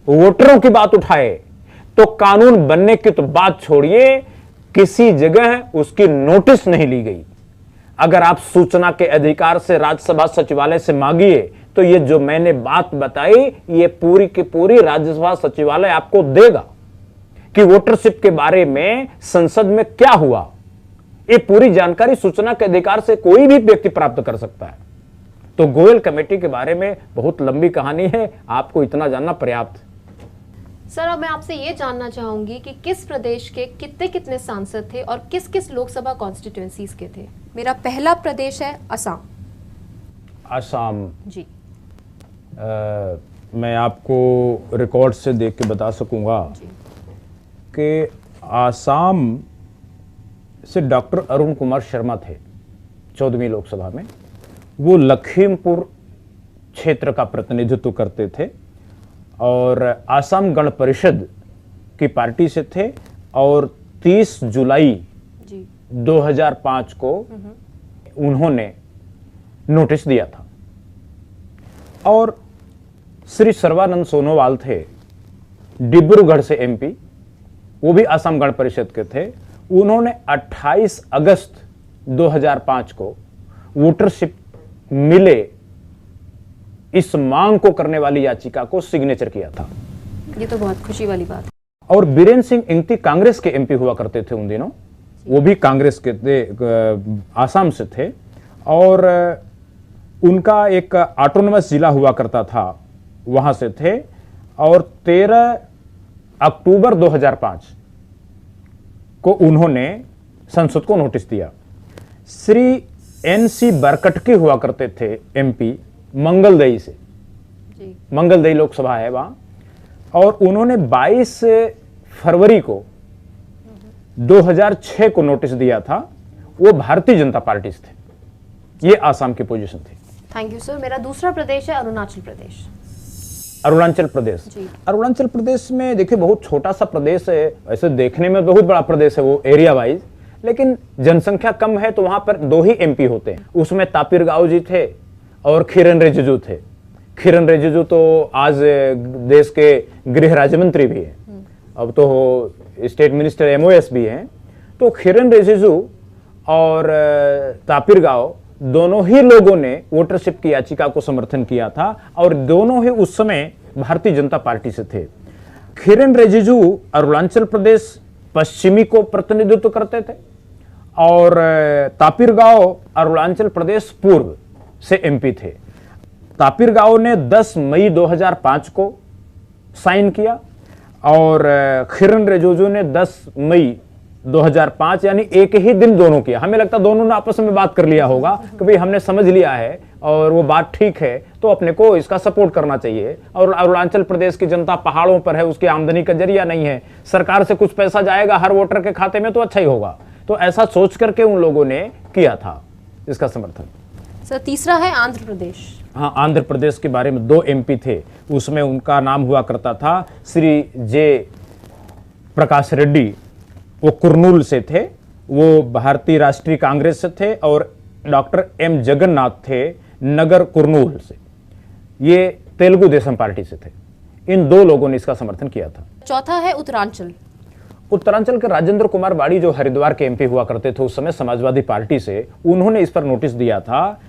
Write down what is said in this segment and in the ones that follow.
वोटरों की बात उठाए तो कानून बनने की तो बात छोड़िए, किसी जगह उसकी नोटिस नहीं ली गई। अगर आप सूचना के अधिकार से राज्यसभा सचिवालय से मांगिए तो ये जो मैंने बात बताई ये पूरी की पूरी राज्यसभा सचिवालय आपको देगा कि वोटरशिप के बारे में संसद में क्या हुआ। ये पूरी जानकारी सूचना के अधिकार से कोई भी व्यक्ति प्राप्त कर सकता है। तो गोयल कमेटी के बारे में बहुत लंबी कहानी है, आपको इतना जानना पर्याप्त है। सर, अब मैं आपसे ये जानना चाहूंगी कि किस प्रदेश के कितने कितने सांसद थे और किस किस लोकसभा कॉन्स्टिट्यूएंसीज के थे। मेरा पहला प्रदेश है असम। असम जी। मैं आपको रिकॉर्ड से देख के बता सकूंगा कि आसाम से डॉक्टर अरुण कुमार शर्मा थे 14वीं लोकसभा में। वो लखीमपुर क्षेत्र का प्रतिनिधित्व करते थे और आसाम गण परिषद की पार्टी से थे और 30 जुलाई 2005 को उन्होंने नोटिस दिया था। और श्री सर्बानंद सोनोवाल थे डिब्रूगढ़ से एमपी, वो भी आसाम गण परिषद के थे। उन्होंने 28 अगस्त 2005 को वोटरशिप मिले इस मांग को करने वाली याचिका को सिग्नेचर किया था। ये तो बहुत खुशी वाली बात है। और बीरेन सिंह इंगती कांग्रेस के एमपी हुआ करते थे उन दिनों, वो भी कांग्रेस के आसाम से थे और उनका एक ऑटोनोमस जिला हुआ करता था, वहां से थे। और 13 अक्टूबर 2005 को उन्होंने संसद को नोटिस दिया। श्री एनसी बरकटकी हुआ करते थे एमपी मंगलदई से, मंगलदई लोकसभा है वहां, और उन्होंने 22 फरवरी को 2006 को नोटिस दिया था। वो भारतीय जनता पार्टी से थे। ये आसाम की पोजीशन थी। Thank you sir. मेरा दूसरा प्रदेश है अरुणाचल प्रदेश। अरुणाचल प्रदेश। अरुणाचल प्रदेश में देखिए बहुत छोटा सा प्रदेश है, ऐसे देखने में बहुत बड़ा प्रदेश है वो एरिया वाइज, लेकिन जनसंख्या कम है तो वहां पर 2 ही एमपी होते हैं। उसमें तापिर गाव जी थे और किरण रिजिजू थे। किरण रिजिजू तो आज देश के गृह राज्य मंत्री भी हैं, अब तो स्टेट मिनिस्टर एमओएस भी हैं। तो किरण रिजिजू और तापिर गाव दोनों ही लोगों ने वोटरशिप की याचिका को समर्थन किया था और दोनों ही उस समय भारतीय जनता पार्टी से थे। किरण रिजिजू अरुणाचल प्रदेश पश्चिमी को प्रतिनिधित्व करते थे और तापिर गाव अरुणाचल प्रदेश पूर्व से एमपी थे। तापिर गाव ने 10 मई 2005 को साइन किया और किरण रिजिजू ने 10 मई 2005 यानी एक ही दिन दोनों किया। हमें लगता दोनों ने आपस में बात कर लिया होगा कि भाई हमने समझ लिया है और वो बात ठीक है तो अपने को इसका सपोर्ट करना चाहिए। और अरुणाचल प्रदेश की जनता पहाड़ों पर है, उसकी आमदनी का जरिया नहीं है, सरकार से कुछ पैसा जाएगा हर वोटर के खाते में तो अच्छा ही होगा। तो ऐसा सोच करके उन लोगों ने किया था इसका समर्थन। सर, तीसरा है आंध्र प्रदेश। हाँ, आंध्र प्रदेश के बारे में 2 एमपी थे। उसमें उनका नाम हुआ करता था श्री जे प्रकाश रेड्डी, वो कुर्नूल से थे, वो भारतीय राष्ट्रीय कांग्रेस से थे, और डॉक्टर एम जगन्नाथ थे नगर कुर्नूल से, ये तेलुगु देशम पार्टी से थे। इन 2 लोगों ने इसका समर्थन किया था। चौथा है उत्तरांचल। उत्तरांचल के राजेंद्र कुमार बाड़ी जो हरिद्वार के एमपी हुआ करते थे उस समय समाजवादी पार्टी से, उन्होंने इस पर नोटिस दिया था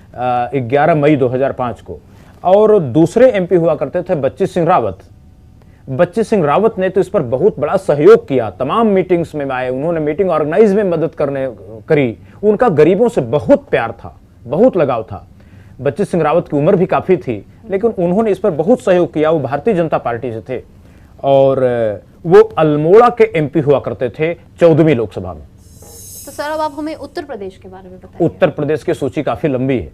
11 मई 2005 को। और दूसरे एमपी हुआ करते थे बच्ची सिंह रावत। बच्ची सिंह रावत ने तो इस पर बहुत बड़ा सहयोग किया, तमाम मीटिंग्स में आए, उन्होंने मीटिंग ऑर्गेनाइज में मदद करी। उनका गरीबों से बहुत प्यार था, बहुत लगाव था। बच्ची सिंह रावत की उम्र भी काफी थी लेकिन उन्होंने इस पर बहुत सहयोग किया। वो भारतीय जनता पार्टी से थे और वो अल्मोड़ा के एमपी हुआ करते थे 14वीं लोकसभा में। तो सर, अब आप हमें उत्तर प्रदेश के बारे में बताइए। उत्तर प्रदेश की सूची काफी लंबी है,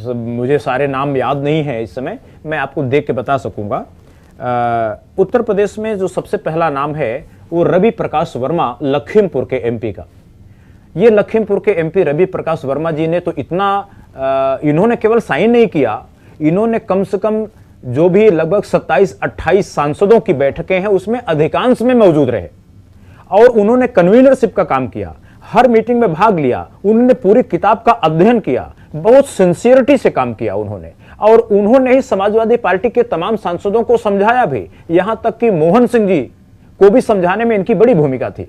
मुझे सारे नाम याद नहीं है इस समय, मैं आपको देख के बता सकूंगा। उत्तर प्रदेश में जो सबसे पहला नाम है वो रवि प्रकाश वर्मा, लखीमपुर के एमपी का। ये लखीमपुर के एमपी रवि प्रकाश वर्मा जी ने तो इन्होंने केवल साइन नहीं किया, इन्होंने कम से कम जो भी लगभग 27-28 सांसदों की बैठकें हैं उसमें अधिकांश में मौजूद रहे और उन्होंने कन्वीनरशिप का काम किया, हर मीटिंग में भाग लिया, उन्होंने पूरी किताब का अध्ययन किया, बहुत सिंसियरिटी से काम किया उन्होंने। और उन्होंने ही समाजवादी पार्टी के तमाम सांसदों को समझाया भी, यहां तक कि मोहन सिंह जी को भी समझाने में इनकी बड़ी भूमिका थी,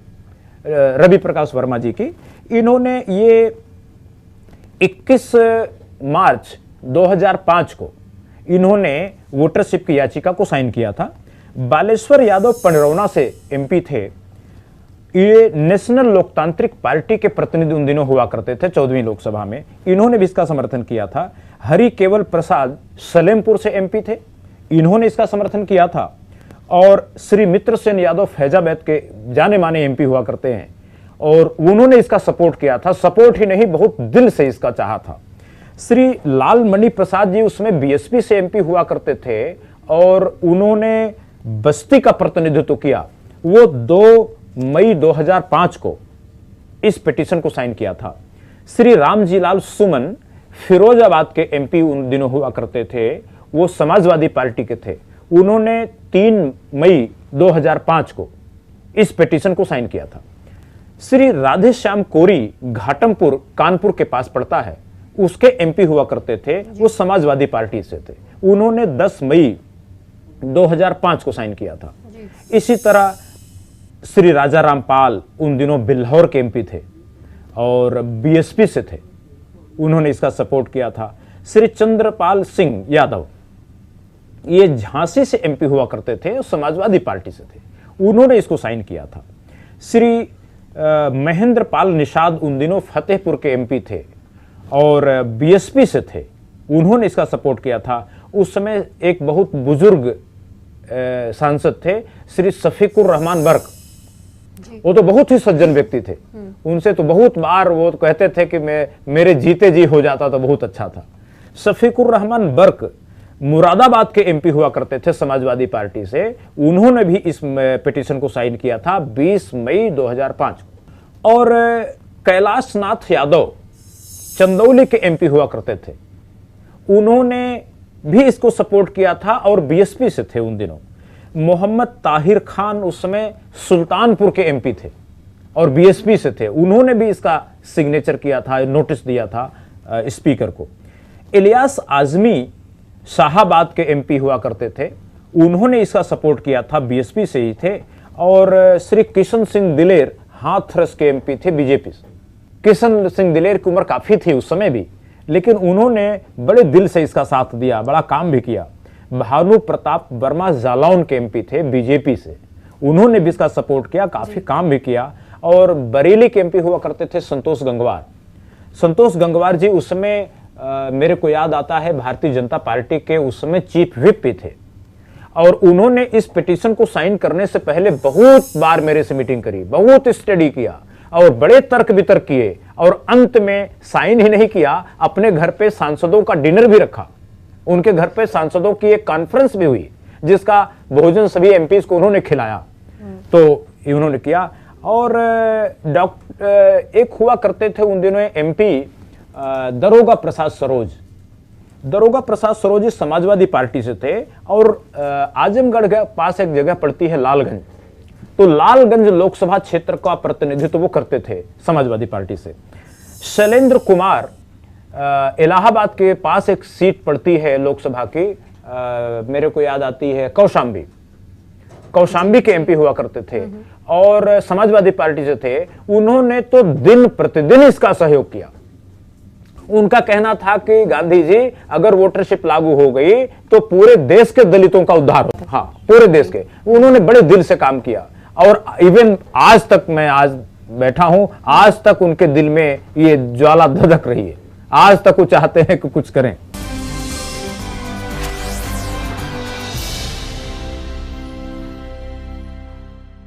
रवि प्रकाश वर्मा जी की। इन्होंने ये 21 मार्च 2005 को इन्होंने वोटरशिप की याचिका को साइन किया था। बालेश्वर यादव पंडरौना से एमपी थे। ये नेशनल लोकतांत्रिक पार्टी के प्रतिनिधि उन दिनों हुआ करते थे 14वीं लोकसभा में, इन्होंने भी इसका समर्थन किया था। हरि केवल प्रसाद सलेमपुर से एमपी थे, इन्होंने इसका समर्थन किया था। और श्री मित्र सेन यादव फैजाबाद के जाने माने एमपी हुआ करते हैं और उन्होंने इसका सपोर्ट किया था। सपोर्ट ही नहीं, बहुत दिल से इसका चाहा था। श्री लाल मणि प्रसाद जी उसमें बीएसपी से एमपी हुआ करते थे और उन्होंने बस्ती का प्रतिनिधित्व किया। वो 2 मई 2005 को इस पिटीशन को साइन किया था। श्री रामजी लाल सुमन फिरोजाबाद के एमपी उन दिनों हुआ करते थे, वो समाजवादी पार्टी के थे। उन्होंने 3 मई 2005 को इस पिटीशन को साइन किया था। श्री राधेश्याम कोरी घाटमपुर कानपुर के पास पड़ता है, उसके एमपी हुआ करते थे, वो समाजवादी पार्टी से थे। उन्होंने 10 मई 2005 को साइन किया था। इसी तरह श्री राजा रामपाल उन दिनों बिल्हौर के एमपी थे और बीएसपी से थे, उन्होंने इसका सपोर्ट किया था। श्री चंद्रपाल सिंह यादव ये झांसी से एमपी हुआ करते थे, समाजवादी पार्टी से थे, उन्होंने इसको साइन किया था। श्री महेंद्र पाल निषाद उन दिनों फतेहपुर के एमपी थे और बीएसपी से थे, उन्होंने इसका सपोर्ट किया था। उस समय एक बहुत बुजुर्ग सांसद थे श्री शफीकुर रहमान बर्क, वो तो बहुत ही सज्जन व्यक्ति थे, उनसे तो बहुत बार वो तो कहते थे कि मेरे जीते जी हो जाता तो बहुत अच्छा था। शफीकुर रहमान बर्क मुरादाबाद के एमपी हुआ करते थे समाजवादी पार्टी से, उन्होंने भी इस पिटीशन को साइन किया था 20 मई 2005 को। और कैलाश नाथ यादव चंदौली के एमपी हुआ करते थे, उन्होंने भी इसको सपोर्ट किया था और बीएसपी से थे उन दिनों। मोहम्मद ताहिर खान उस समय सुल्तानपुर के एमपी थे और बीएसपी से थे, उन्होंने भी इसका सिग्नेचर किया था, नोटिस दिया था स्पीकर को। इलियास आजमी शाहाबाद के एमपी हुआ करते थे, उन्होंने इसका सपोर्ट किया था, बीएसपी से ही थे। और श्री किशन सिंह दिलेर हाथरस के एमपी थे बीजेपी से। किशन सिंह दिलेर की उम्र काफी थी उस समय भी, लेकिन उन्होंने बड़े दिल से इसका साथ दिया, बड़ा काम भी किया। भानु प्रताप वर्मा जालौन के एमपी थे बीजेपी से, उन्होंने भी इसका सपोर्ट किया, काफी काम भी किया। और बरेली के एमपी हुआ करते थे संतोष गंगवार। संतोष गंगवार जी उस समय मेरे को याद आता है भारतीय जनता पार्टी के उस समय चीफ व्हिप भी थे और उन्होंने इस पिटीशन को साइन करने से पहले बहुत बार मेरे से मीटिंग करी, बहुत स्टडी किया और बड़े तर्क वितर्क किए और अंत में साइन ही नहीं किया, अपने घर पे सांसदों का डिनर भी रखा। उनके घर पे सांसदों की एक कॉन्फ्रेंस भी हुई जिसका भोजन सभी एमपीज को उन्होंने खिलाया, तो उन्होंने किया। और एक हुआ करते थे उन दिनों एमपी दरोगा प्रसाद सरोज। दरोगा प्रसाद सरोज जी समाजवादी पार्टी से थे और आजमगढ़ के पास एक जगह पड़ती है लालगंज, तो लालगंज लोकसभा क्षेत्र का प्रतिनिधित्व वो करते थे समाजवादी पार्टी से। शैलेंद्र कुमार इलाहाबाद के पास एक सीट पड़ती है लोकसभा की, मेरे को याद आती है कौशाम्बी, कौशाम्बी के एमपी हुआ करते थे और समाजवादी पार्टी से थे। उन्होंने तो दिन प्रतिदिन इसका सहयोग किया। उनका कहना था कि गांधी जी अगर वोटरशिप लागू हो गई तो पूरे देश के दलितों का उद्धार होता, हाँ पूरे देश के। उन्होंने बड़े दिल से काम किया और इवन आज तक, मैं आज बैठा हूं, आज तक उनके दिल में ये ज्वाला धधक रही है, आज तक वो चाहते हैं कि कुछ करें।